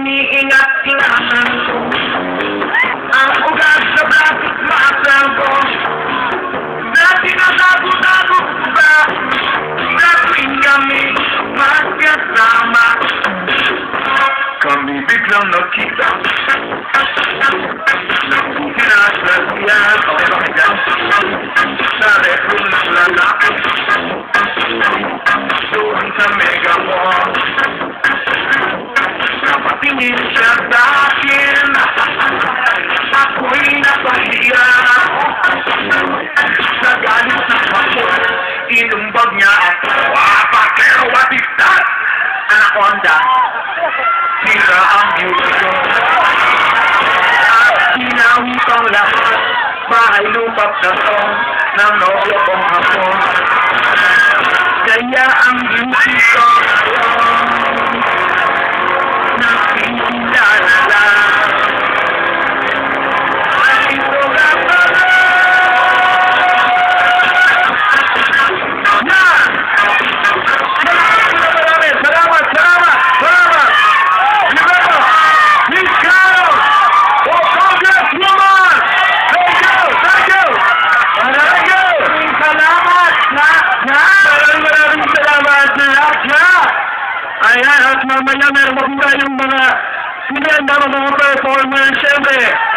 iniingat-ingatan ko ang ugat sa bakit masal ko na tinatago-tago ba na tuwing kami magkasama. Kami biglang nakita sinasasyan sa refro ng lalaki doon sa Mega Mall. Napatingin siya sa akin, ako'y napahiya. Sa galit na ako, inumbag niya ako. Pero what is that? Anaconda. Sira ang beauty ko at sinawi kong lahat. Bahay lupat na to ng nobyo kong hapon. Kaya ang beauty ko nakikilala. Ay ito nga pala na! Salamat! Miss Carol! Oh, Congresswoman! Thank you! Maraming salamat sa lahat na! Ayan, at mamaya meron pa tayong mga sinenda, mga performers, siyempre.